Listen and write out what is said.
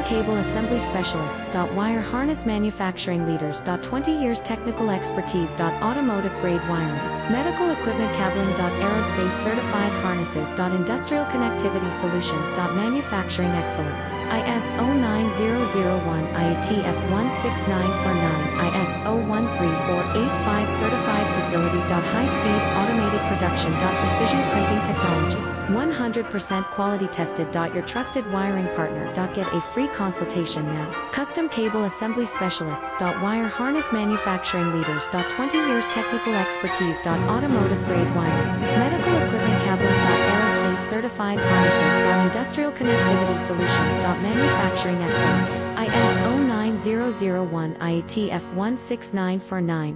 Cable Assembly Specialists. Wire Harness Manufacturing Leaders. 20 years technical expertise. Automotive grade wiring, medical equipment cabling. Aerospace certified harnesses. Industrial connectivity solutions. Manufacturing excellence. ISO 9001 IATF 16949 ISO 13485 certified facility. High speed automated production. Precision crimping technology. 100% quality tested. Your trusted wiring partner. Get a free consultation now. Custom Cable Assembly Specialists. Wire Harness Manufacturing Leaders. 20 years technical expertise. Automotive grade wiring, medical equipment cabling. Aerospace certified harnesses. Industrial connectivity solutions. Manufacturing excellence. ISO 9001 IATF 16949